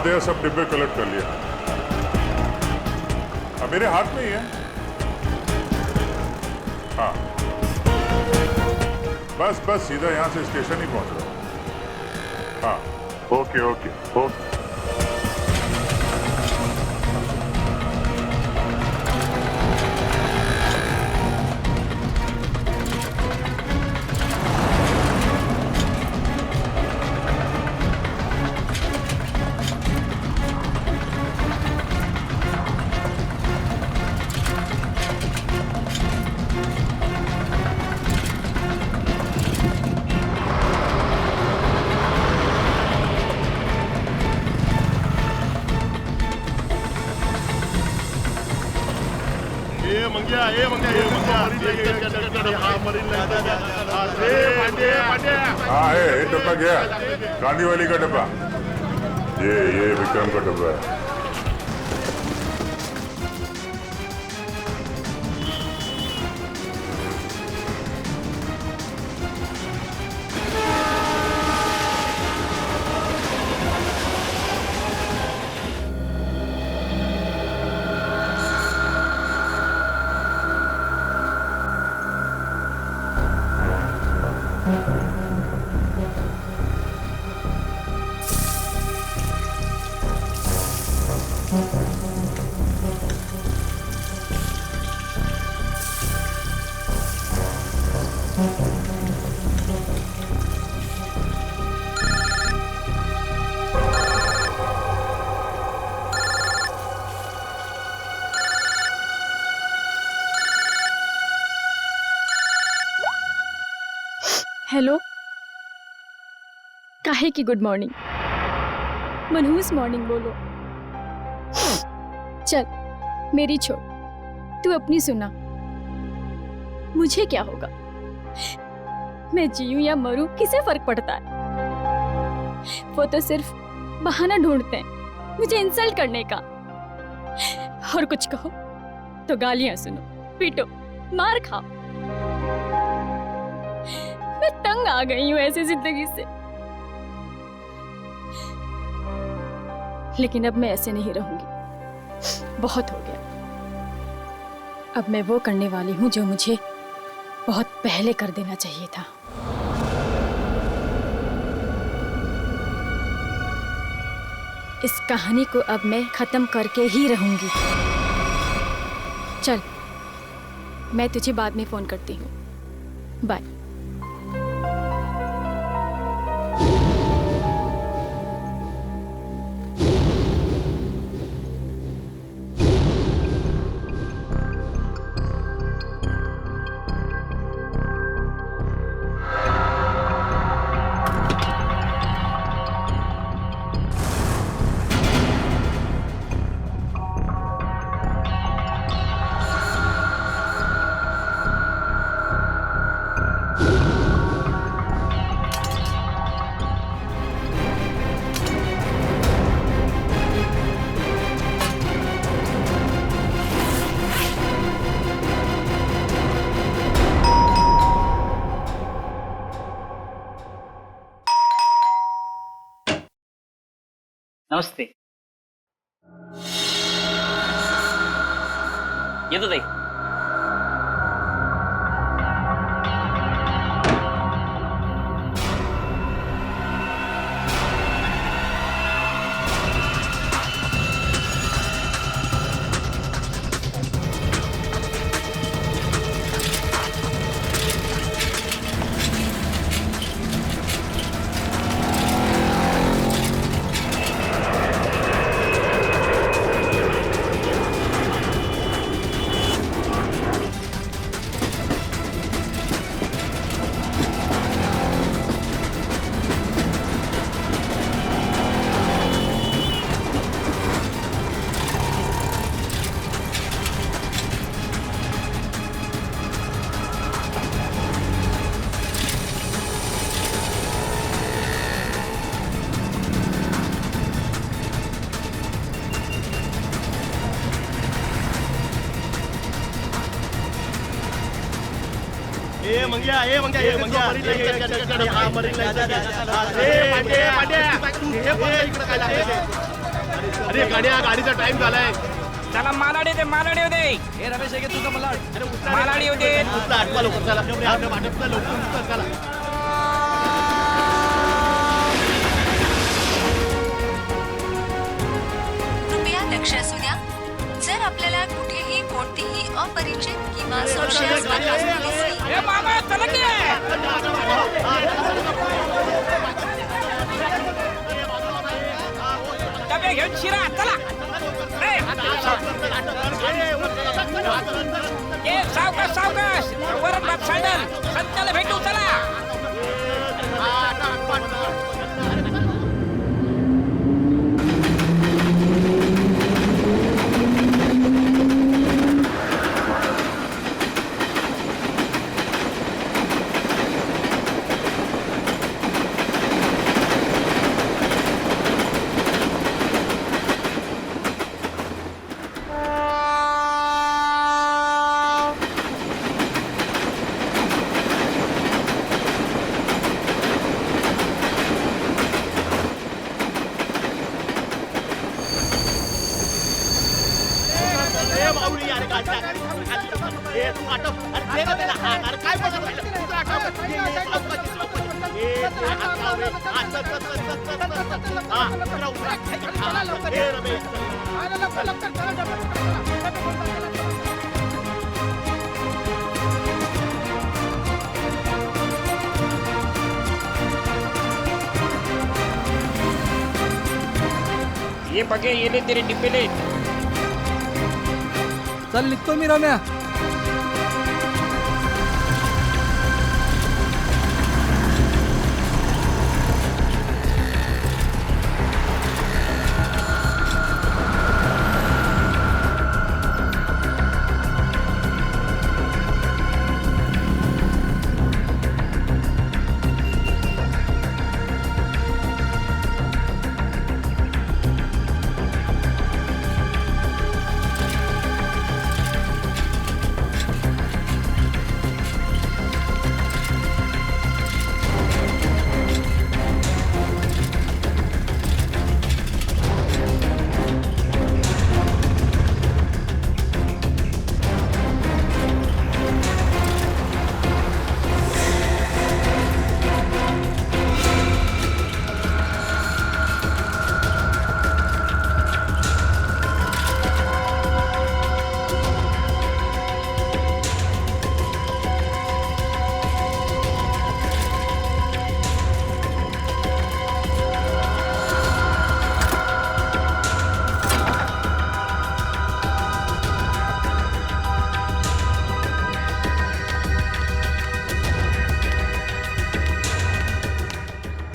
आधे सब डिब्बे कलेक्ट कर लिया। अब मेरे हाथ में ही है। हाँ, बस बस सीधा यहाँ से स्टेशन ही पहुंच रहा हूँ। हाँ, ओके ओके ओके। हाँ है डब्बा गया, गांधी वाली का डब्बा। ये विक्रम का डब्बा है। हेलो, काहे की गुड मॉर्निंग? मनहूस मॉर्निंग बोलो। चल मेरी छोड़, तू अपनी सुना। मुझे क्या होगा, मैं जीऊं या मरूं किसे फर्क पड़ता है? वो तो सिर्फ बहाना ढूंढते हैं मुझे इंसल्ट करने का। और कुछ कहो तो गालियां सुनो, पीटो, मार खाओ। मैं तंग आ गई हूं ऐसी जिंदगी से। लेकिन अब मैं ऐसे नहीं रहूंगी, बहुत हो गया। अब मैं वो करने वाली हूं जो मुझे बहुत पहले कर देना चाहिए था। इस कहानी को अब मैं खत्म करके ही रहूंगी। चल, मैं तुझे बाद में फोन करती हूँ। बाय। नमस्ते। ये तो देख। ये मंग्या अरे गाड्या गाडीचा टाइम झालाय. चला मालाडी दे हे रमेश आहे तुझा मला अरे उचला मालाडी होते. उचला आठवा लवकर चला आठवा लवकर उचला चला. कृपया लक्ष असू द्या. जर आपल्याला कुठेही कोणतीही अपरिचित किंवा संशयास्पद वस्तू दिसली ए मामा चला की डबे घेऊन शिरा चला. ए सावकाश सावकाश वरच बाप सँडल संताला भेटू चला. माऊली अरे गाडीला हे तू आटप अरे दे ना त्याला हात अरे काय बघत राहिलं तू आटप हे रमेश ये बघे येले तेरे डिब्बेले. चल निघतो मी रम्या.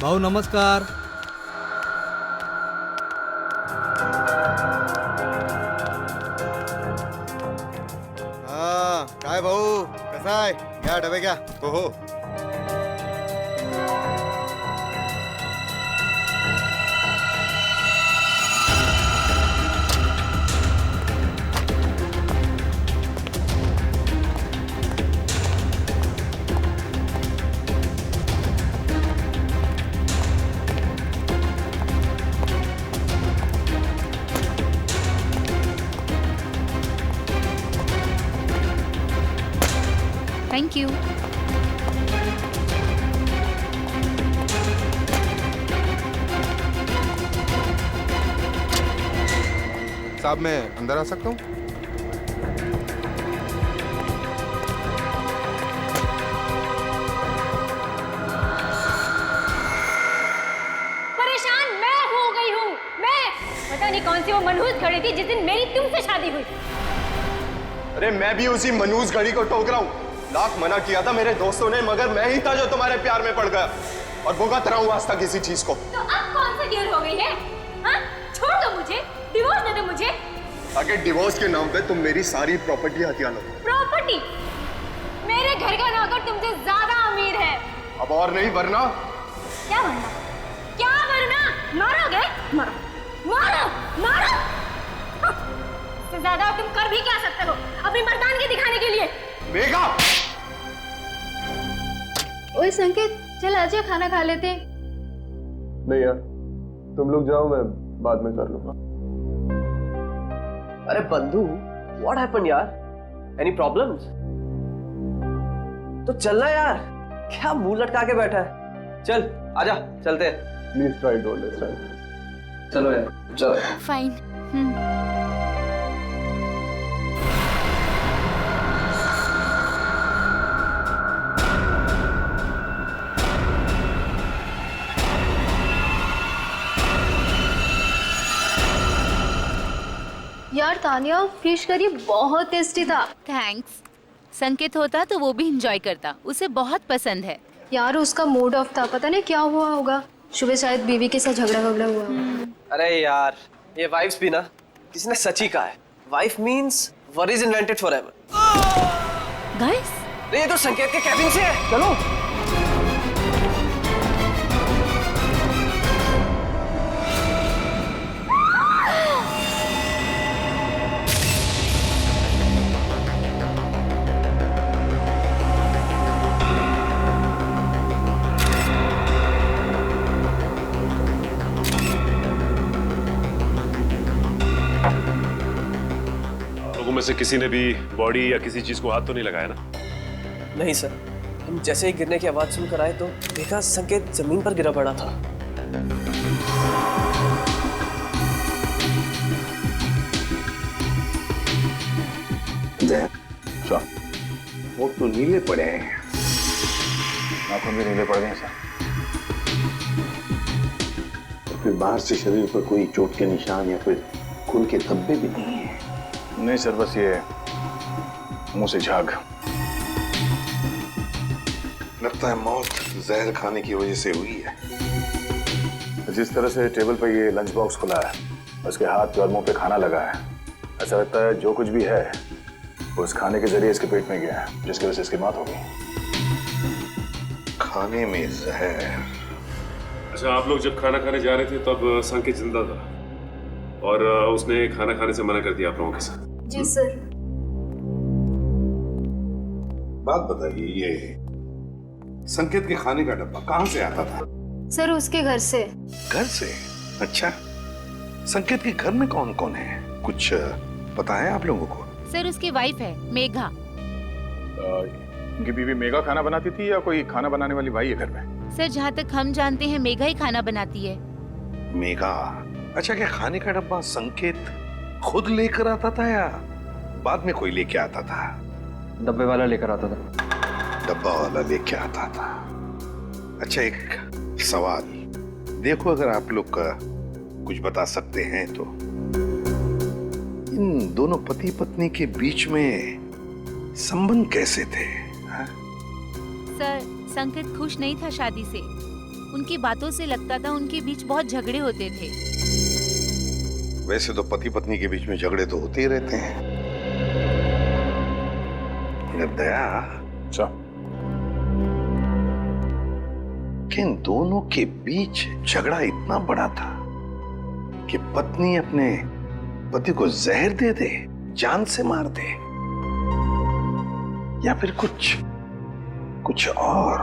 भाऊ नमस्कार. हा काय भाऊ कसा आहे घ्या डबे घ्या. हो हो थँक यू. साहब मैं अंदर आ सकता हूँ. परेशान मैं हो गई हूँ. मैं पता नहीं कौन सी वो मनहूस घड़ी थी जिस दिन मेरी तुमसे शादी हुई. अरे मैं भी उसी मनूस घड़ी को टोक रहा हूँ. लाख मना किया था मेरे दोस्तों ने मगर मैं ही था जो तुम्हारे प्यार में पड़ गया और भुगत रहा हूँ आज तक किसी चीज को. तो अब कौन सी देर हो गई है? हाँ? छोड़ दो मुझे, डिवोर्स दे दो मुझे. आगे डिवोर्स के नाम पे तुम मेरी सारी प्रॉपर्टी हथिया लो. प्रॉपर्टी? मेरे घर का नौकर तुमसे ज्यादा अमीर है. अब और नहीं वरना. क्या वरना? क्या वरना? मारोगे? मारो, मारो, मारो. हाँ, इससे ज्यादा तुम कर भी क्या सकते हो अपनी मर्दानगी दिखाने के लिए? मेघा! ओए संकेत, चल आजा खाना खा लेते. नहीं यार तुम लोग जाओ मैं बाद में कर लूंगा. अरे बंधु, व्हाट हैपन यार? Any problems? तो चलना यार, क्या मुंह लटका के बैठा है? चल आजा, चलते हैं। Please try to understand. चलो यार, चलो। फाइन। यार तानिया, फिश करी बहुत टेस्टी था। थैंक्स। संकेत होता तो वो भी एंजॉय करता, उसे बहुत पसंद है। यार उसका मूड ऑफ था, पता नहीं क्या हुआ होगा। सुबह शायद बीवी के साथ झगड़ा हुआ। अरे यार, ये वाइफ्स भी ना, किसी ने सच ही कहा है, wife means worries invented forever. Guys, ये तो संकेत के कैबिन से है, चलो। में से किसी ने भी बॉडी या किसी चीज को हाथ तो नहीं लगाया ना? नहीं सर, हम जैसे ही गिरने की आवाज सुनकर आए तो देखा संकेत जमीन पर गिरा पड़ा था। वो तो नीले पड़े हैं, नाखून भी नीले पड़ गए सर। तो फिर बाहर से शरीर पर कोई चोट के निशान या फिर खून के धब्बे भी नहीं है? नहीं सर, बस ये मुंह से झाग। लगता है मौत जहर खाने की वजह से हुई है। जिस तरह से टेबल पर ये लंच बॉक्स खुला है, उसके हाथ और मुंह पे खाना लगा है, ऐसा लगता है जो कुछ भी है वो उस खाने के जरिए इसके पेट में गया है, जिसकी वजह से इसकी मौत हो गई। खाने में जहर? अच्छा, आप लोग जब खाना खाने जा रहे थे तब संकेत जिंदा था और उसने खाना खाने से मना कर दिया आप लोगों के साथ? जी सर। बात बताइए, ये संकेत के खाने का डब्बा कहाँ से आता था? सर उसके घर से। घर से? अच्छा, संकेत के घर में कौन कौन है, कुछ पता है आप लोगों को? सर उसकी वाइफ है मेघा। उनकी बीवी मेघा खाना बनाती थी या कोई खाना बनाने वाली भाई है घर में? सर जहाँ तक हम जानते हैं मेघा ही खाना बनाती है। मेघा? अच्छा, क्या खाने का डब्बा संकेत खुद लेकर आता था या बाद में कोई लेके आता था? डब्बे वाला लेकर आता था। डब्बा वाला लेके आता था। अच्छा, एक सवाल देखो, अगर आप लोग कुछ बता सकते हैं तो इन दोनों पति पत्नी के बीच में संबंध कैसे थे? हा? सर संकेत खुश नहीं था शादी से, उनकी बातों से लगता था उनके बीच बहुत झगड़े होते थे। वैसे तो पति पत्नी के बीच में झगड़े तो होते ही रहते हैं, मगर दया कि इन दोनों के बीच झगड़ा इतना बड़ा था कि पत्नी अपने पति को जहर दे दे, जान से मार दे, या फिर कुछ और।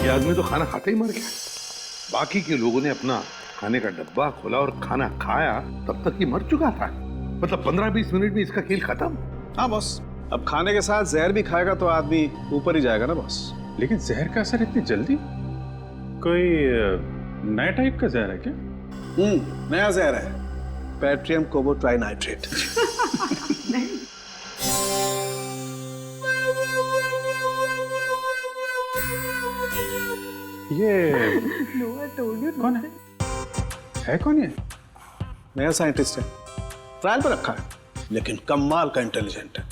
ये आदमी तो खाना खाते ही मर गया। बाकी के लोगों ने अपना खाने का डब्बा खोला और खाना खाया, तब तक ये मर चुका था। मतलब 15-20 मिनट में इसका खेल खत्म। हाँ बॉस, अब खाने के साथ जहर भी खाएगा तो आदमी ऊपर ही जाएगा ना बॉस। लेकिन जहर का असर इतनी जल्दी? कोई नया टाइप का जहर है क्या? नया जहर है, पैट्रियम कोबोट्राइनाइट्रेट। ये कौन है कौन ये? नया साइंटिस्ट है, ट्रायल पर रखा है, लेकिन कमाल का इंटेलिजेंट है।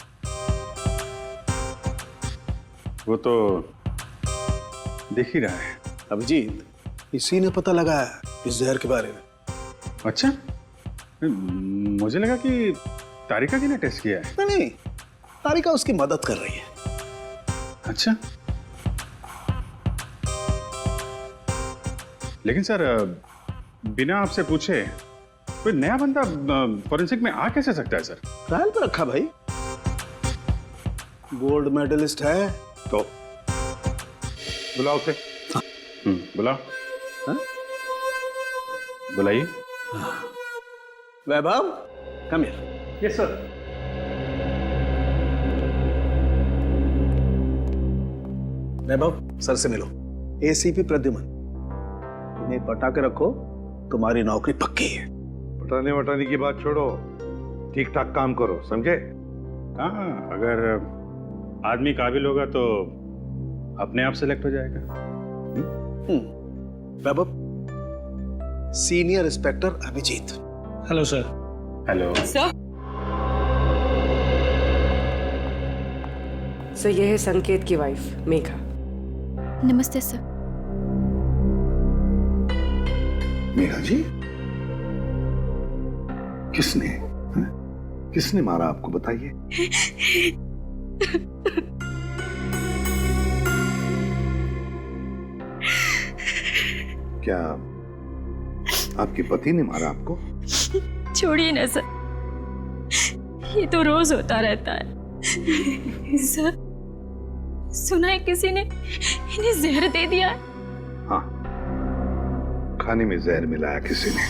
वो तो देख ही रहा है। अभिजीत, इसी ने पता लगाया इस जहर के बारे में। अच्छा, मुझे लगा कि तारिका जी ने टेस्ट किया है। नहीं, तारिका उसकी मदद कर रही है। अच्छा, लेकिन सर बिना आपसे पूछे कोई नया बंदा फॉरेंसिक में आ कैसे सकता है सर? ट्रायल पर रखा भाई। गोल्ड मेडलिस्ट है तो बुलाओ उसे। बुलाओ। बुलाइए। Vaibhav, come here. Yes sir. Vaibhav, sir से मिलो। एसीपी प्रद्युमन, इन्हें पटा के रखो, तुम्हारी नौकरी पक्की है। पटाने वटाने की बात छोड़ो, ठीक ठाक काम करो, समझे? हाँ, अगर आदमी काबिल होगा तो अपने आप सेलेक्ट हो जाएगा। Vaibhav, senior inspector Abhijeet. Hello sir. Hello sir. Sir, यह है संकेत की वाइफ मेघा। नमस्ते सर। मेघा जी, किसने मारा आपको, बताइए। क्या आपके पति ने मारा आपको? छोड़िए ना सर, ये तो रोज होता रहता है। सर, सुना है किसी ने इन्हें जहर दे दिया है। हाँ, खाने में जहर मिलाया किसी ने।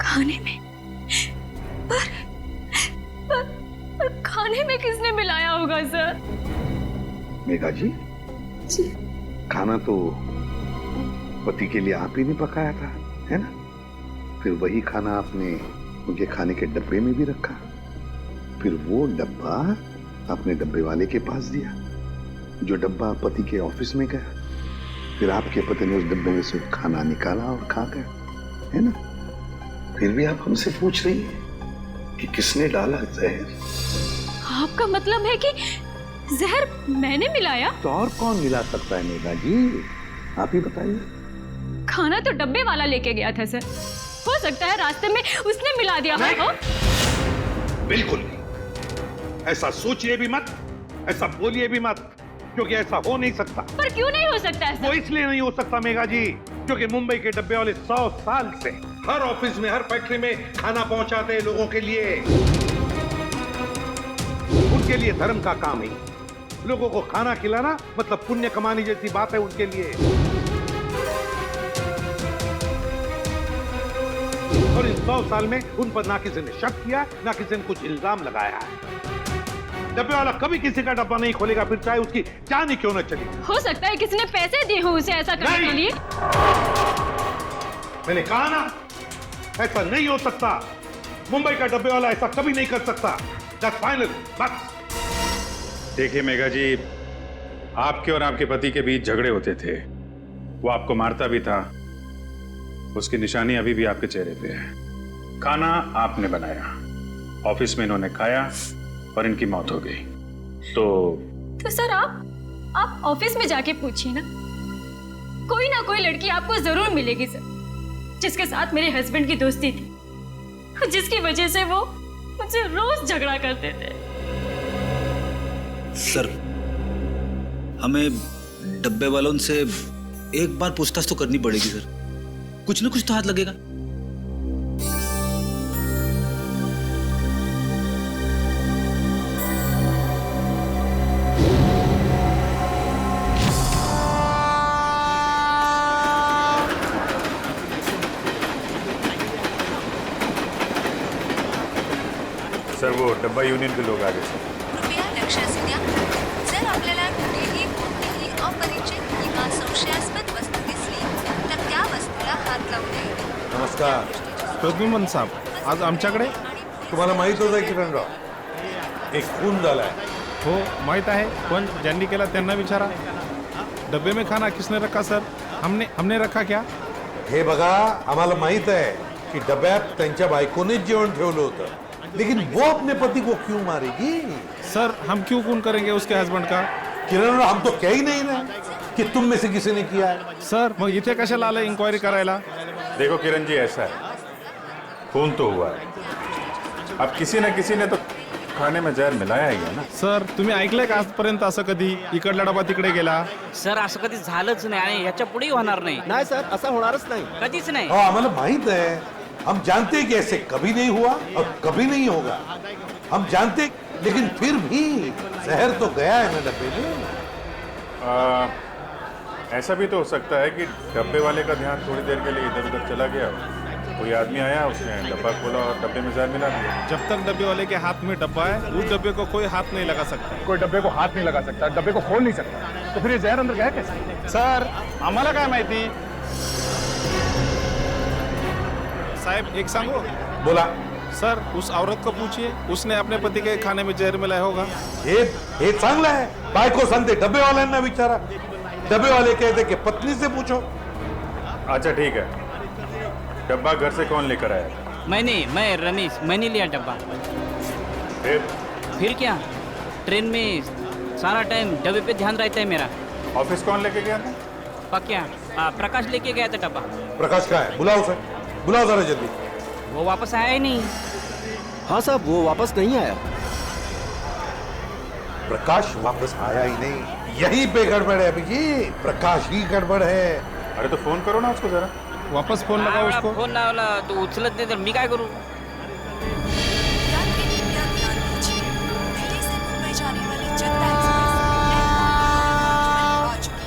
खाने में? पर खाने में किसने मिलाया होगा सर? मेघा जी, खाना तो पति के लिए आप ही ने पकाया था, है ना? फिर वही खाना आपने उनके खाने के डब्बे में भी रखा, फिर वो डब्बा आपने डब्बे वाले के पास दिया, जो डब्बा पति के ऑफिस में गया, फिर आपके पति ने उस डब्बे में से खाना निकाला और खा गया, है ना? फिर भी आप हमसे पूछ रही हैं कि किसने डाला जहर? आपका मतलब है कि जहर मैंने मिलाया? तो और कौन मिला सकता है मेघा जी, आप ही बताइए। खाना तो डब्बे वाला लेके गया था सर, हो सकता है रास्ते में उसने मिला दिया हो। बिल्कुल नहीं, ऐसा सोचिए भी मत, ऐसा बोलिए भी मत, क्योंकि ऐसा हो नहीं सकता। पर क्यों नहीं हो सकता है? वो इसलिए नहीं हो सकता मेघा जी, क्योंकि मुंबई के डब्बे वाले 100 साल से हर ऑफिस में, हर फैक्ट्री में खाना पहुंचाते हैं लोगों के लिए। उनके लिए धर्म का काम ही, लोगों को खाना खिलाना मतलब पुण्य कमाने जैसी बात है उनके लिए। और इन 100 साल में उन पर ना किसी ने शक किया, ना किसी ने कुछ इल्जाम लगाया है। डब्बे वाला कभी किसी का डब्बा नहीं खोलेगा, फिर चाहे उसकी जान ही क्यों न चली। हो सकता है किसी ने पैसे दिए हो उसे ऐसा करने के लिए। मैंने कहा ना, ऐसा नहीं हो सकता। मुंबई का डब्बे वाला ऐसा कभी नहीं कर सकता। That's final, बस। देखिए मेघा जी, आपके और आपके पति के बीच झगड़े होते थे, वो आपको मारता भी था, उसकी निशानी अभी भी आपके चेहरे पे है। खाना आपने बनाया, ऑफिस में इन्होंने खाया और इनकी मौत हो गई। तो सर आप ऑफिस में जाके पूछिए ना कोई लड़की आपको जरूर मिलेगी सर, जिसके साथ मेरे हस्बैंड की दोस्ती थी, जिसकी वजह से वो मुझसे रोज झगड़ा करते थे। सर, हमें डब्बे वालों से एक बार पूछताछ तो करनी पड़ेगी सर, कुछ ना कुछ तो हाथ लगेगा। सर, वो डब्बा यूनियन के लोग आ गए सर। कृपया लक्ष असू द्या, जर आपल्याला कुठेही कोणतीही अपरिचित किंवा संशयास्पद वस्तू दिसली तर त्या वस्तूला हात लावू नये। नमस्कार प्रद्युमन साहब, आज आमच्याकडे तुम्हाला माहित होतं किरणराव, एक खून झालाय। हो माहित आहे, पण ज्यांनी केला त्यांना विचारा। डब्बे में खाना किसने रखा सर? हमने रखा क्या? हे बघा, आम्हाला माहित आहे की डब्यात त्यांच्या बायकोनेच जेवण ठेवलं होतं, लेकिन वो अपने पति को क्यों मारेगी? सर, हम क्यों खून करेंगे उसके हस्बैंड का? किरण, हम तो कह ही नहीं रहे कि तुम में से किसी ने किया है। सर, मग इथे कशाला आलं इंक्वायरी करायला? देखो किरण जी, ऐसा है, खून तो हुआ है, अब किसी न किसी ने तो खाने में जहर मिलाया ही है ना। सर, तुम्ही ऐकलंय का आजपर्यंत असं कधी इकडला डबा तिकडे गेला? सर, असं कधी झालंच नाही आणि याच्या पुढेही होणार नाही। नाही सर, असं होणारच नाही, कधीच नाही। आम्हाला माहित आहे, हम जानते कि ऐसे कभी नहीं हुआ और कभी नहीं होगा। हम जानते, लेकिन फिर भी जहर तो गया है ना डब्बे में। ऐसा भी तो हो सकता है कि डब्बे वाले का ध्यान थोड़ी देर के लिए इधर उधर चला गया, कोई आदमी आया, उसने डब्बा खोला और डब्बे में जहर मिला दिया। जब तक डब्बे वाले के हाथ में डब्बा है, उस डब्बे को कोई हाथ नहीं लगा सकता। कोई डब्बे को हाथ नहीं लगा सकता, डब्बे को खोल नहीं सकता, तो फिर ये जहर अंदर गया कैसे? सर आम्हाला काय माहिती? साहब एक सांगो। बोला। सर उस औरत को पूछिए, उसने अपने पति के खाने में जहर मिलाया होगा। हे चांगला है, बायको सांगते डब्बे वाल्यांना विचारा, डब्बे वाले कहते कि पत्नी से पूछो। अच्छा ठीक है, डब्बा घर से कौन लेकर आया? मैं रमेश, मैंने लिया डब्बा। फिर क्या, ट्रेन में सारा टाइम डब्बे पे ध्यान रहता है मेरा। ऑफिस कौन लेके गया था? पक्या प्रकाश लेके गया था डब्बा। प्रकाश कहाँ है? बुलाओ उसे, बुलाओ जरा जल्दी। वो वापस आया ही नहीं। हाँ साहब, वो वापस नहीं आया। प्रकाश वापस आया ही नहीं, यहीं पे गड़बड़ है अभिजीत, प्रकाश ही गड़बड़ है। अरे तो फोन करो ना उसको जरा। वापस फोन लगाओ उसको। फोन ना वाला तो उचलत नाही तर मी काय करू?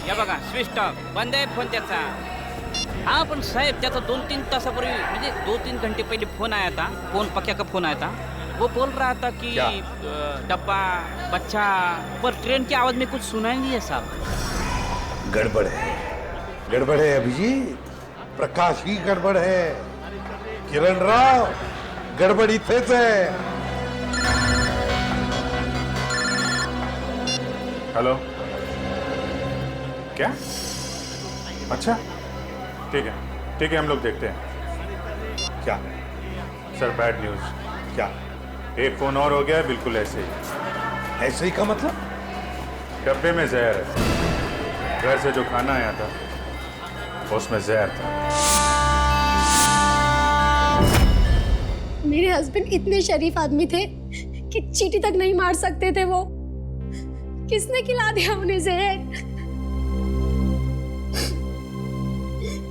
या बघा स्विच ऑफ, बंद आहे फोन त्याचा। हाँ पण साहेब त्याचा 2-3 तासापूर्वी म्हणजे 2-3 घंटे पहले फोन आया था, फोन पक्या का फोन आया था। वो बोल रहा था कि डब्बा बच्चा, पर ट्रेन की आवाज में कुछ सुनाई नहीं है साहब। गड़बड़ है, गड़बड़ है अभिजीत, प्रकाश ही गड़बड़ है। किरण राव, गड़बड़ इथेच है। हेलो, क्या? अच्छा ठीक है, हम लोग देखते हैं। क्या सर, बैड न्यूज। क्या? एक फोन और हो गया है, बिल्कुल ऐसे ही। ऐसे ही का मतलब? डब्बे में जहर है, घर से जो खाना आया था उसमें जहर था। मेरे हस्बैंड इतने शरीफ आदमी थे कि चींटी तक नहीं मार सकते थे वो। किसने खिला दिया उन्हें जहर?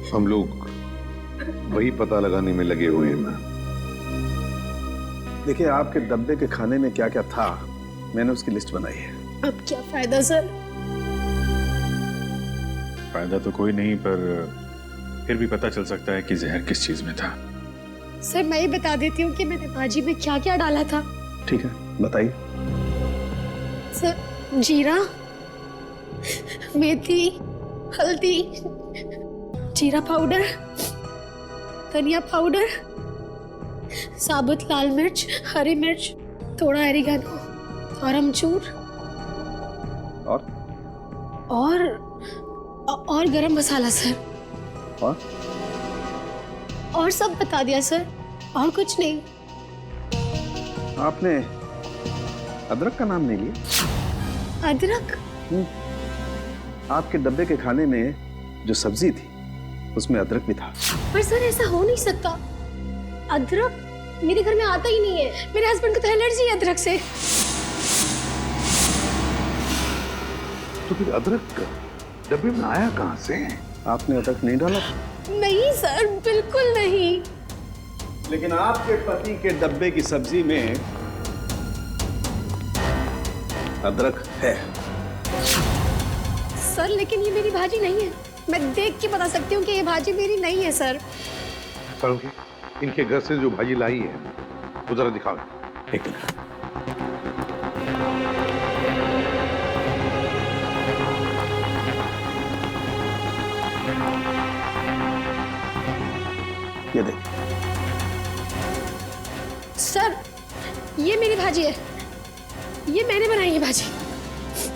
हम लोग वही पता लगाने में लगे हुए हैं। देखिए, आपके डब्बे के खाने में क्या क्या था, मैंने उसकी लिस्ट बनाई है। अब क्या फायदा सर? फायदा तो कोई नहीं, पर फिर भी पता चल सकता है कि जहर किस चीज में था। सर मैं ही बता देती हूँ कि मैंने भाजी में क्या क्या डाला था। ठीक है, बताइए। सर जीरा, मेथी, हल्दी, जीरा पाउडर, धनिया पाउडर, साबुत लाल मिर्च, हरी मिर्च, थोड़ा एरिगानो और अमचूर और गरम मसाला सर। और सब बता दिया सर, और कुछ नहीं। आपने अदरक का नाम नहीं लिया? अदरक? आपके डब्बे के खाने में जो सब्जी थी उसमें अदरक भी था। पर सर ऐसा हो नहीं सकता, अदरक मेरे घर में आता ही नहीं है। मेरे हस्बैंड को तो एलर्जी है अदरक से। तो फिर अदरक डब्बे में आया कहां से? आपने अदरक नहीं डाला? नहीं सर, बिल्कुल नहीं। लेकिन आपके पति के डब्बे की सब्जी में अदरक है। सर लेकिन ये मेरी भाजी नहीं है, मैं देख के बता सकती हूँ कि ये भाजी मेरी नहीं है सर। सर, इनके घर से जो भाजी लाई है वो जरा दिखाओ। एक मिनट। ये देख। सर ये मेरी भाजी है, ये मैंने बनाई है भाजी।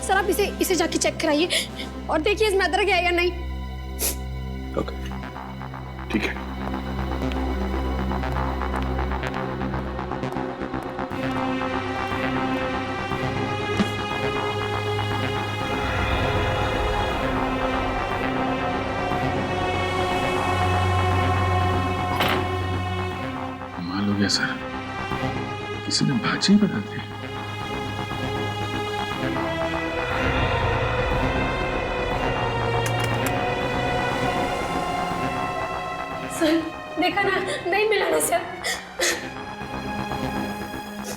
सर आप इसे जाके चेक कराइए और देखिए इसमें अदरक है या नहीं। ओके, ठीक है। कमाल हो गया सर, किसी ने भाजी बना दी। सर देखा ना, नहीं मिला ना सर।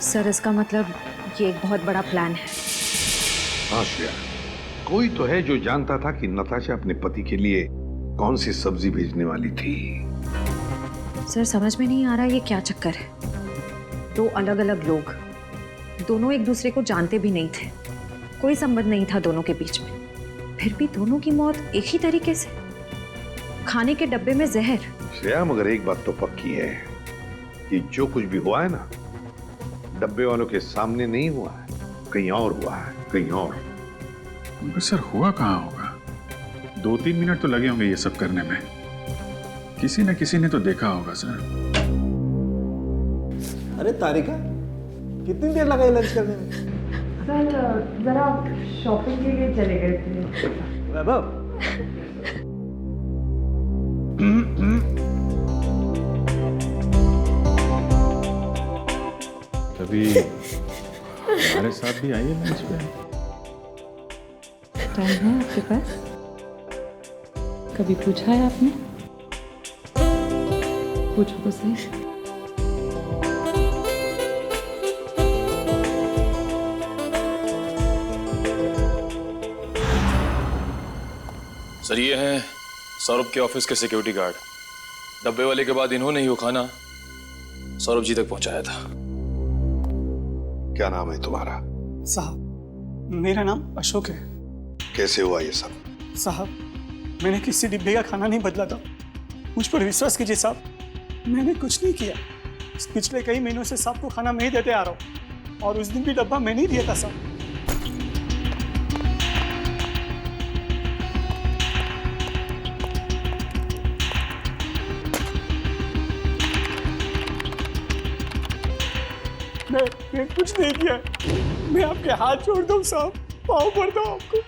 सर इसका मतलब ये एक बहुत बड़ा प्लान है। हाँ श्रेया, कोई तो है जो जानता था कि नताशा अपने पति के लिए कौन सी सब्जी भेजने वाली थी। सर समझ में नहीं आ रहा ये क्या चक्कर है। दो अलग अलग लोग, दोनों एक दूसरे को जानते भी नहीं थे, कोई संबंध नहीं था दोनों के बीच में, फिर भी दोनों की मौत एक ही तरीके से, खाने के डब्बे में जहर। श्रेया, मगर एक बात तो पक्की है कि जो कुछ भी हुआ है ना, डब्बे वालों के सामने नहीं हुआ है, कहीं और हुआ है, कहीं और। मगर सर हुआ कहाँ होगा? 2-3 मिनट तो लगे होंगे ये सब करने में। किसी न किसी ने तो देखा होगा सर। अरे तारिका, कितनी देर लगाई लंच करने में? सर जरा शॉपिंग के लिए चले गए थे। वैभव, कभी हमारे साथ भी आइए लंच पे। टाइम है आपके पास? कभी पूछा है आपने? पूछो तो सही। सर ये हैं सौरभ के ऑफिस के सिक्योरिटी गार्ड। डब्बे वाले के बाद इन्होंने ही वो खाना सौरभ जी तक पहुंचाया था। क्या नाम है तुम्हारा? साहब, मेरा नाम अशोक है। कैसे हुआ ये सब? साहब, मैंने किसी डिब्बे का खाना नहीं बदला था, मुझ पर विश्वास कीजिए साहब, मैंने कुछ नहीं किया। पिछले कई महीनों से साहब को खाना मैं ही देते आ रहा हूँ, और उस दिन भी डब्बा मैंने ही दिया था साहब। मैं कुछ नहीं किया, मैं आपके हाथ जोड़ता हूँ साहब, पाँव पड़ता हूँ आपको,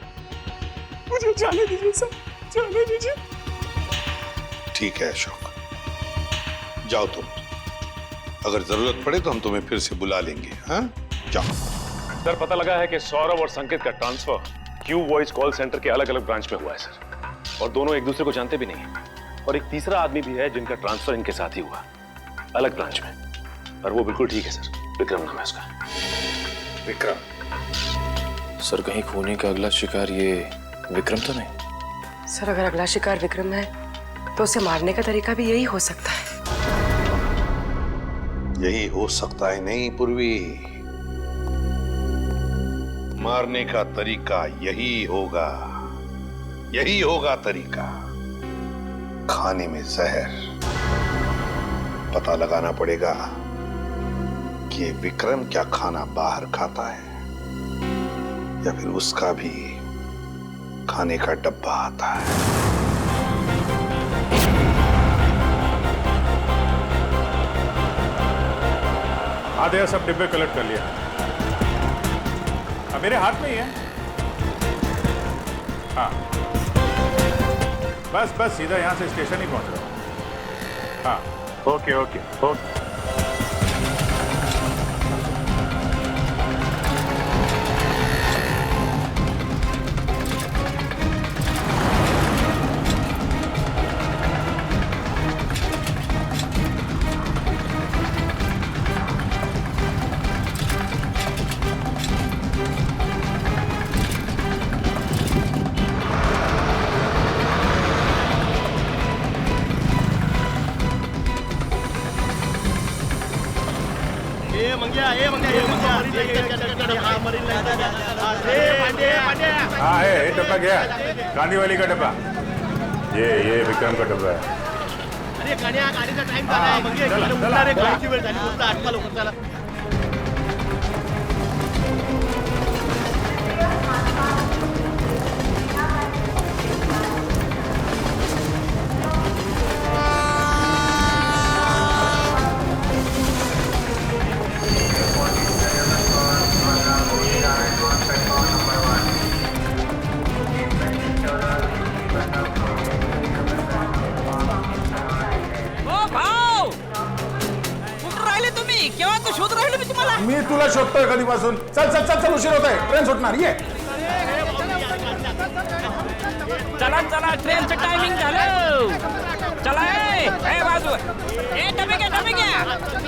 मुझे जाने दीजिए साहब, जाने दीजिए। ठीक है अशोक, जाओ तुम, अगर जरूरत पड़े तो हम तुम्हें फिर से बुला लेंगे। हाँ, जाओ। सर पता लगा है कि सौरभ और संकेत का transfer Q voice call centre के अलग अलग ब्रांच में हुआ है सर, और दोनों एक दूसरे को जानते भी नहीं है। और एक तीसरा आदमी भी है जिनका ट्रांसफर इनके साथ ही हुआ, अलग ब्रांच में, और वो बिल्कुल ठीक है सर। विक्रम नाम है उसका। विक्रम? सर कहीं खूनी का अगला शिकार ये विक्रम तो नहीं? सर अगर अगला शिकार विक्रम है तो उसे मारने का तरीका भी यही हो सकता है। यही हो सकता है नहीं पूर्वी, मारने का तरीका यही होगा, यही होगा तरीका। खाने में जहर। पता लगाना पड़ेगा कि ये विक्रम क्या खाना बाहर खाता है या फिर उसका भी खाने का डब्बा आता है। आधे सब डिब्बे कलेक्ट कर लिया, अब मेरे हाथ में ही है। हाँ बस बस सीधा यहां से स्टेशन ही पहुंच रहा हूं। हाँ ओके ओके ओके। हाँ है डब्बा गया, गांधी वाली का डब्बा, ये विक्रम का डब्बा है। अरे गाड्या गाडीचा टाइम झाला आहे, म्हणजे रे गाडीची वेळ झाली, उठला आटका लवकर चला। मी तुला शोधतोय कधीपासून। चल चल चल चल, उशीर होत आहे, ट्रेन सुटणार। ये चला चला ट्रेनचं टायमिंग झालं. चला ए बाजू ए डबे घ्या तुम्ही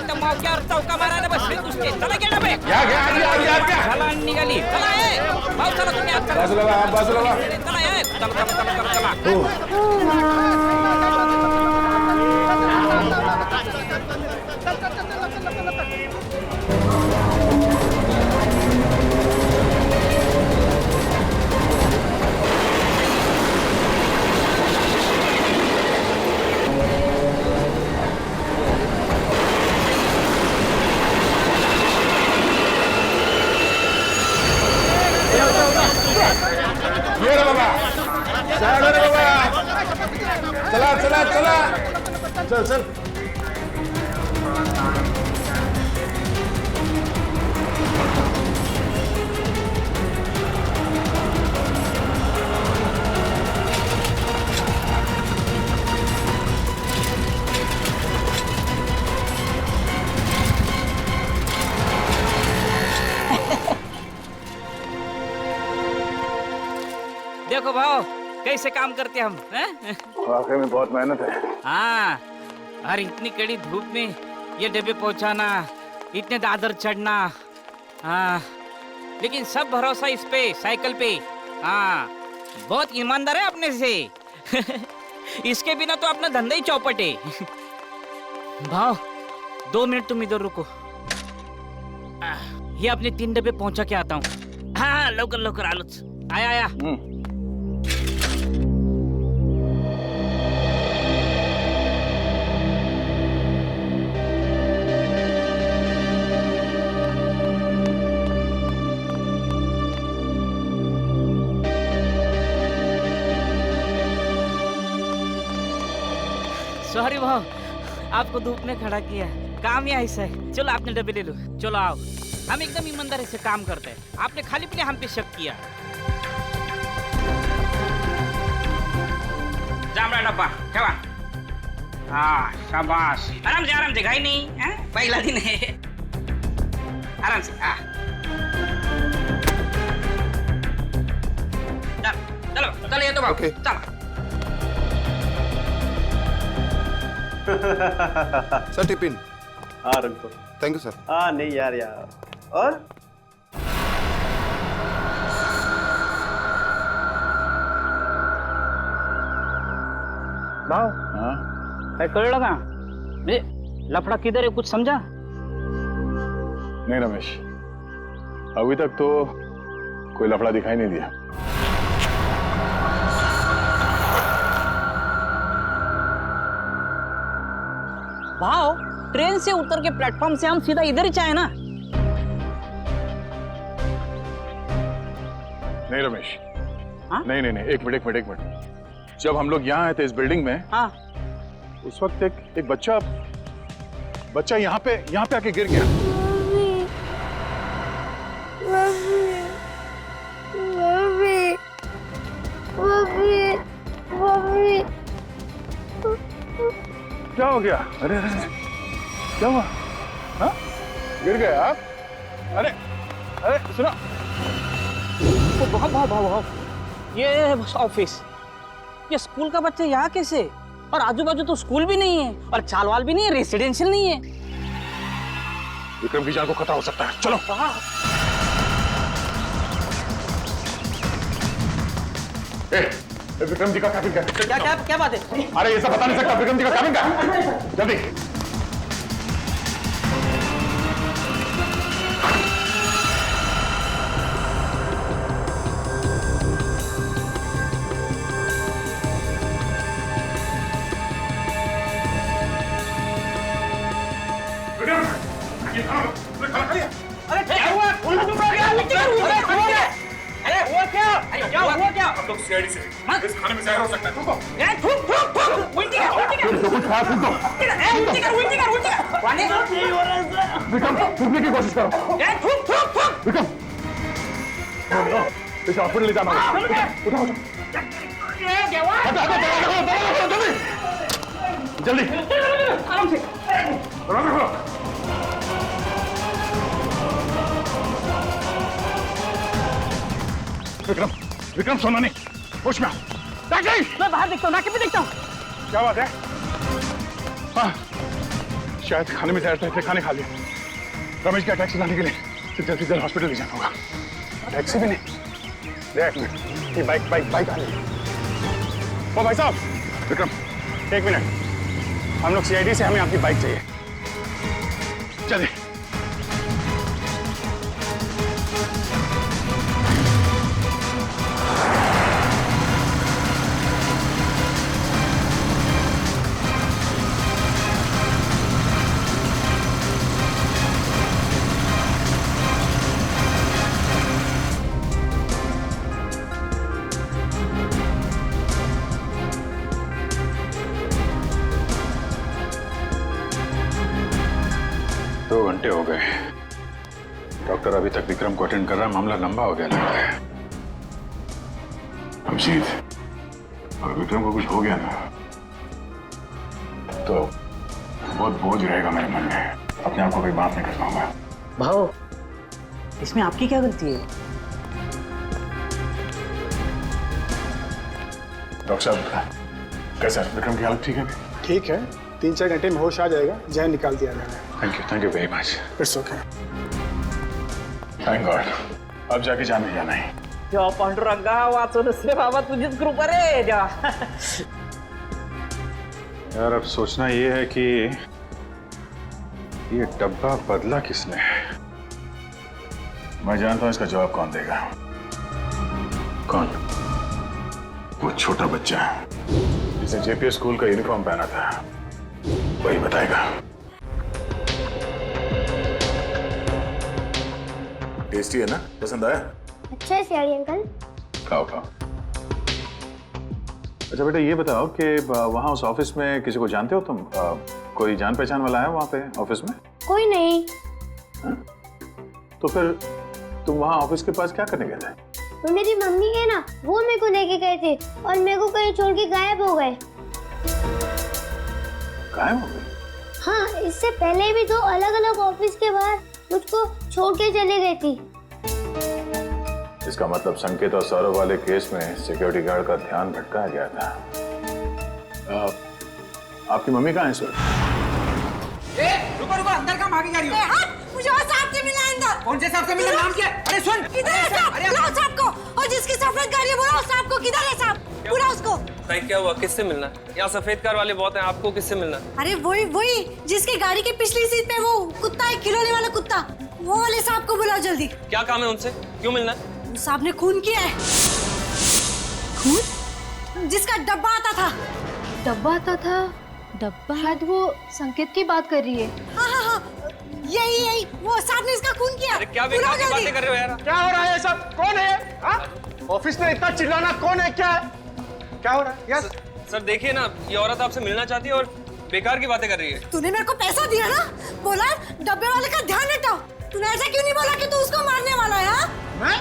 तर मौक्यावर चौका मारायला बसले नुसते. चला घे डबे झाला आणि निघाली. चला ए भाऊ चला तुम्ही आता बाजूला वा. चला ए चला. ये रे बाबा, साइड रे बाबा. चल. देखो भाव कैसे काम करते हम हैं? वाकई में बहुत मेहनत है. हाँ, और इतनी कड़ी धूप में ये डब्बे पहुंचाना, इतने दादर चढ़ना, हाँ, लेकिन सब भरोसा इस पे साइकिल पे. हाँ, बहुत ईमानदार है अपने से. इसके बिना तो अपना धंधा ही चौपट है. भाव 2 मिनट तुम इधर रुको. ये अपने 3 डब्बे पहुंचा के आता हूँ. हाँ लवकर आलोच. आया. सॉरी भाव, आपको धूप में खड़ा किया. काम ही ऐसा है. चलो आपने डब्बे ले लो. चलो आओ. हम एकदम ईमानदारी से काम करते हैं. आपने खाली पीने हम पे शक किया. जांभळा डब्बा ठेवा. हाँ शाबाश. आराम से घाई नहीं है. पहला दिन है. आराम से. हाँ चलो ये तो भाव. चलो सर टिफिन. हाँ रख दो. Thank you sir. हाँ नहीं यार. और भाव काय कळलं का? म्हणजे लफड़ा किधर है कुछ समझा? नहीं रमेश, अभी तक तो कोई लफड़ा दिखाई नहीं दिया. भाव ट्रेन से उतर के प्लेटफॉर्म से हम सीधा इधर ही चाहे ना. नहीं रमेश. नहीं. एक मिनट. जब हम लोग यहाँ आए थे इस बिल्डिंग में, हाँ, उस वक्त एक बच्चा यहाँ पे आके गिर गया. क्या हो गया? अरे क्या हुआ? हाँ? गिर गए आप? अरे सुनो. भाव ये ऑफिस, ये स्कूल का बच्चा यहाँ कैसे? और आजू बाजू तो स्कूल भी नहीं है और चालवाल भी नहीं है, रेसिडेंशियल नहीं है. विक्रम की जान को खतरा हो सकता है. चलो. विक्रम जी का कैबिन का. क्या बात है? अरे ये सब बता नहीं सकता. विक्रम जी का कैबिन का. जल्दी. अरे क्या हुआ? क्या हुआ? हम लोग सीआईडी से इस खाने में जहर हो सकता है. रुको. उल्टी कर. विक्रम थूकने की कोशिश करो. विक्रम इसे हॉस्पिटल ले जाना. उठाओ. जल्दी. आराम से. विक्रम सोना नहीं. होश में. मैं बाहर देखता हूँ, नाके पे देखता हूँ। क्या बात है? हाँ, शायद खाने में जहर थे, खाने खा लिया। रमेश का टैक्सी लाने के लिए जल्दी से हॉस्पिटल ले जाना होगा। टैक्सी भी नहीं। देख मिनट, ये बाइक आ रही है। ओ भाई साहब, विक्रम, एक मिनट। हम लोग CID से, हमें आपकी बाइक चाहिए। चलिए। हो गए। डॉक्टर अभी तक विक्रम को अटेंड कर रहा है। मामला लंबा हो गया लगता है। अभिजीत, अगर विक्रम को कुछ हो गया ना तो बहुत बोझ रहेगा मेरे मन में। अपने आप को कभी माफ नहीं कर पाऊंगा। भाव, इसमें आपकी क्या गलती है? डॉक्टर साहब, कैसा है? विक्रम की हालत ठीक है? ठीक है, 3-4 घंटे में होश आ जाएगा। जहर निकाल दिया मैंने। Thank you very much. It's okay. Thank God. अब जाके जाने जाना है। जो पांडुरंगा वाचून से बाबा तुझीच कृपा रे देवा। यार अब सोचना ये है कि ये डब्बा बदला किसने? मैं जानता हूं इसका जवाब कौन देगा। कौन? वो छोटा बच्चा जिसने JPS स्कूल का यूनिफॉर्म पहना था, वही बताएगा। टेस्टी है ना? पसंद आया? अच्छा है सियाड़ी अंकल। खाओ खाओ। अच्छा बेटा, ये बताओ कि वहाँ उस ऑफिस में किसी को जानते हो तुम? कोई जान पहचान वाला है वहाँ पे ऑफिस में? कोई नहीं। हा? तो फिर तुम वहाँ ऑफिस के पास क्या करने गए थे? तो मेरी मम्मी है ना, वो मेरे को लेके गए थे और मेरे को कहीं छोड़ के गायब हो गए। गायब हो गए? हाँ, इससे पहले भी 2 अलग-अलग ऑफिस के बाहर मुझको छोड़ के चले गई थी। इसका मतलब संकेत और सौरभ वाले केस में सिक्योरिटी गार्ड का ध्यान भटकाया गया था। आपकी मम्मी कहाँ है सर? रुको रुको, अंदर कहाँ भागी जा रही हो? मुझे और साहब से मिलना है अंदर। कौन से साहब से मिलना? नाम क्या? अरे सुन, किधर है साहब? बुलाओ साहब को। और जिसकी सफेद गाड़ी है बुलाओ साहब को। किधर है साहब? बुलाओ उसको। भाई क्या हुआ? किससे मिलना है? यहाँ सफेद कार वाले बहुत हैं, आपको किससे मिलना है? अरे वही जिसकी गाड़ी की पिछली सीट पे वो कुत्ता है, खिलौने वाला कुत्ता, वो वाले साहब को बुलाओ जल्दी। क्या काम है उनसे? क्यों मिलना है? साहब ने खून किया है। खून? जिसका डब्बा आता था। डब्बा आता था? डब्बा? शायद वो संकेत की बात कर रही है। हाँ, यही वो साहब ने इसका खून किया। अरे क्या बेकार की बातें कर रहे हो यार? क्या हो रहा है सब? कौन है? ऑफिस में इतना चिल्लाना कौन है? क्या है? क्या हो रहा है? यस सर देखिए ना, ये औरत आपसे मिलना चाहती है और बेकार की बातें कर रही है। तूने मेरे को पैसा दिया ना, बोला डब्बे वाले का ध्यान हटाओ। तूने ऐसा क्यों नहीं बोला कि तू उसको मारने वाला है? मैं?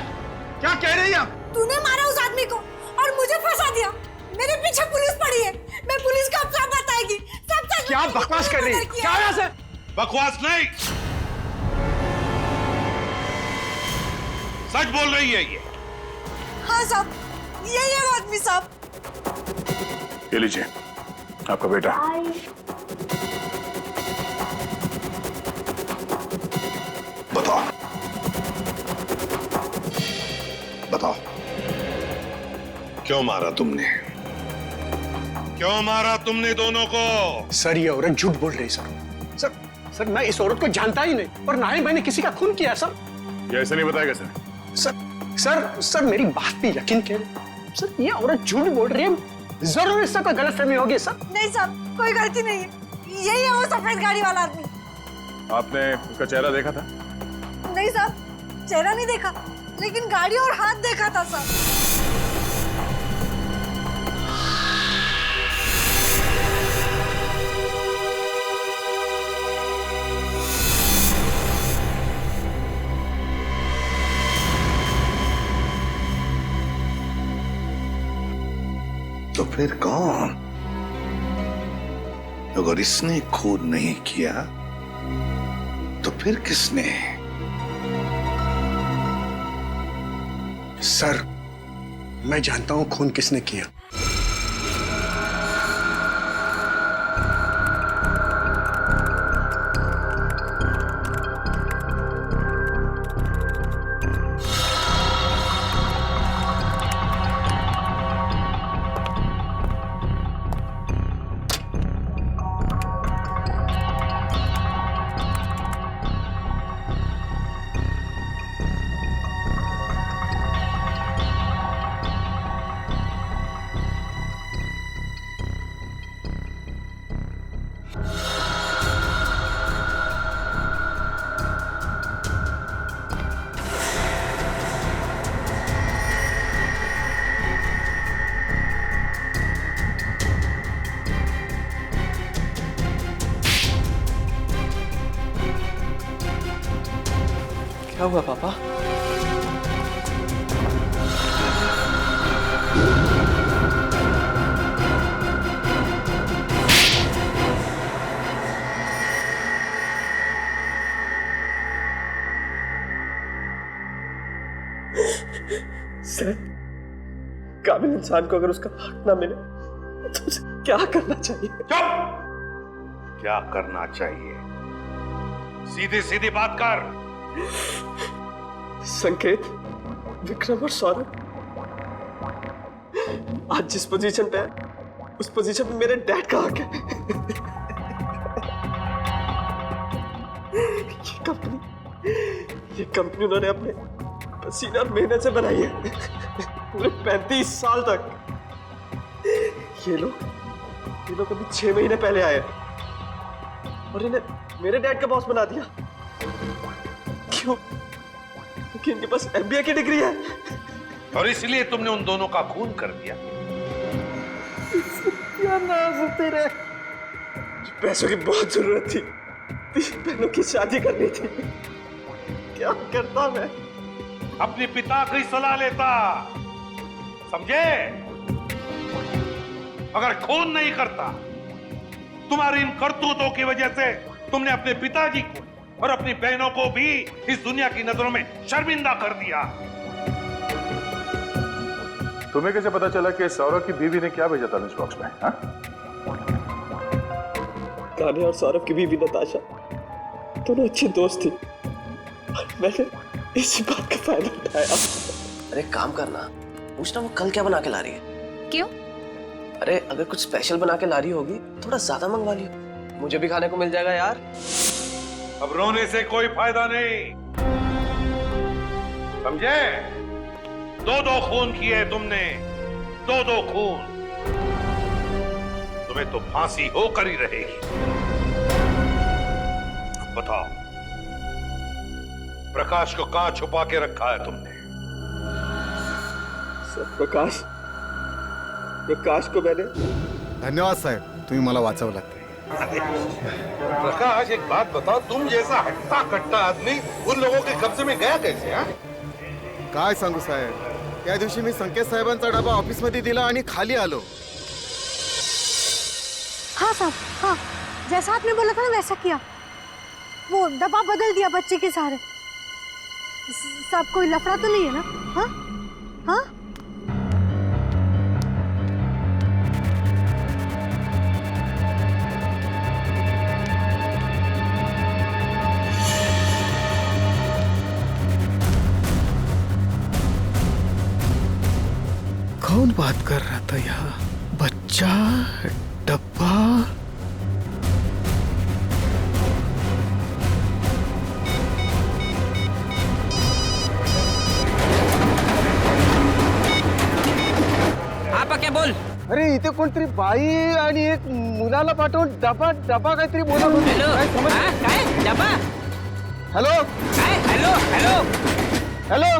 क्या कह रही है आप? तूने मारा उस आदमी को और मुझे फंसा दिया। मेरे पीछे पुलिस पड़ी है। मैं पुलिस को अब सब बताएगी। सब सच। क्या बकवास कर रही है? क्या है ऐसे? बकवास नहीं, सच बोल रही है ये। हाँ साहब, यही है वो आदमी साहब। ये लीजिए आपका बेटा। बताओ बताओ, क्यों मारा तुमने? क्यों मारा तुमने दोनों को? सर ये औरत झूठ बोल रही है। सर मैं इस औरत को जानता ही नहीं और ना ही मैंने किसी का खून किया। सर ये ऐसे नहीं बताएगा सर। सर मेरी बात पे यकीन करें। सर ये औरत झूठ बोल रही है, जरूर इससे कोई गलतफहमी होगी। सर नहीं साहब, कोई गलती नहीं है। यही है वो सफेद गाड़ी वाला आदमी। आपने उसका चेहरा देखा था? नहीं साहब, चेहरा नहीं देखा, लेकिन गाड़ी और हाथ देखा था साहब। तो फिर कौन? अगर इसने खून नहीं किया तो फिर किसने? सर मैं जानता हूं खून किसने किया। हुआ पापा? सर, काबिल इंसान को अगर उसका हक ना मिले तो उसे क्या करना चाहिए? चुप! क्या करना चाहिए? सीधी सीधी बात कर। संकेत, विक्रम और सौरभ आज जिस पोजीशन पे है उस पोजीशन पे मेरे डैड का हक है। ये कंपनी उन्होंने अपने पसीना और मेहनत से बनाई है पूरे 35 साल तक। ये लोग अभी 6 महीने पहले आए और इन्हें मेरे डैड का बॉस बना दिया। क्यों? क्योंकि इनके पास MBA की डिग्री है और इसलिए तुमने उन दोनों का खून कर दिया। क्या नाज तेरे, पैसों की बहुत जरूरत थी, 3 बहनों की शादी करनी थी। क्या करता मैं? अपने पिता की सलाह लेता, समझे? मगर खून नहीं करता। तुम्हारी इन करतूतों की वजह से तुमने अपने पिताजी को और अपनी बहनों को भी इस दुनिया की नजरों में शर्मिंदा कर दिया। तुम्हें कैसे पता चला कि सौरभ की बीवी ने क्या भेजा था लंच बॉक्स में? हाँ? कान्हे और सौरभ की बीवी नताशा दोनों अच्छी दोस्त थी और मैंने इसी बात का फायदा उठाया। अरे काम करना, पूछना वो कल क्या बना के ला रही है। क्यों? अरे अगर कुछ स्पेशल बना के ला रही होगी थोड़ा ज्यादा मंगवा लियो, मुझे भी खाने को मिल जाएगा यार। अब रोने से कोई फायदा नहीं, समझे? 2-2 खून किए तुमने, 2-2 खून। तुम्हें तो फांसी होकर ही रहेगी। बताओ, प्रकाश को कहां छुपा के रखा है तुमने? सर, प्रकाश को मैंने। धन्यवाद साहेब, तुम्ही मला वाचवलात। प्रकाश, एक बात बताओ, तुम जैसा हट्टा कट्टा आदमी उन लोगों के कब्जे में गया कैसे? हाँ? काय सांगू साहेब, त्या दिवशी मी संकेत साहेबांचा डबा ऑफिस मध्ये दिला आणि खाली आलो। हाँ साहब, हाँ, जैसा आपने बोला था ना वैसा किया। वो डब्बा बदल दिया बच्चे के सहारे। साहब, कोई लफड़ा तो नहीं है ना? हाँ हाँ। कौन बात कर रहा था यहाँ? बच्चा, डब्बा। आपा क्या बोल? अरे इथे कोणतरी बाई आणि एक मुलाला पाठवून डबा डबा काहीतरी बोलत होते। काय डबा? हॅलो काय? हॅलो हॅलो हॅलो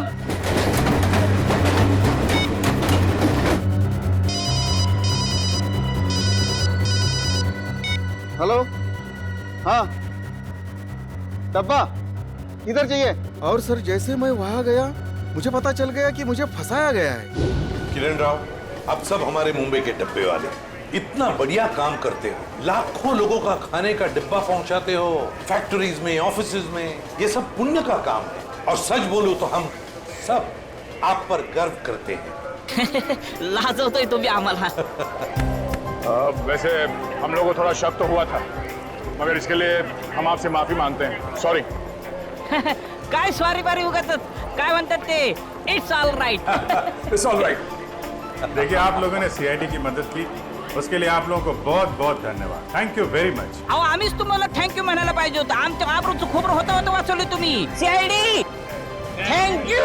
हेलो, हाँ, डब्बा किधर चाहिए? और सर जैसे मैं वहां गया मुझे पता चल गया कि मुझे फंसाया गया है। किरण राव, आप सब हमारे मुंबई के डब्बे वाले इतना बढ़िया काम करते हो, लाखों लोगों का खाने का डिब्बा पहुंचाते हो, फैक्ट्रीज में, ऑफिसेज में। ये सब पुण्य का काम है और सच बोलूं तो हम सब आप पर गर्व करते हैं। लाजवतोय तुम्ही आम्हाला। वैसे हम लोगों को थोड़ा शक तो हुआ था, मगर इसके लिए हम आपसे माफी मांगते हैं। सॉरी। काय सॉरी बारी उगाच काय म्हणतात ते, it's all right. It's all right. देखिए, आप लोगों ने सीआईडी की मदद की, उसके लिए आप लोगों को बहुत बहुत धन्यवाद। Thank you very much. अहो, आम्हीच तुम्हाला थँक्यू म्हणायला पाहिजे होतं। आमच्या आबरूचं खोबरं होता वाचवलं तुम्ही। CID thank you.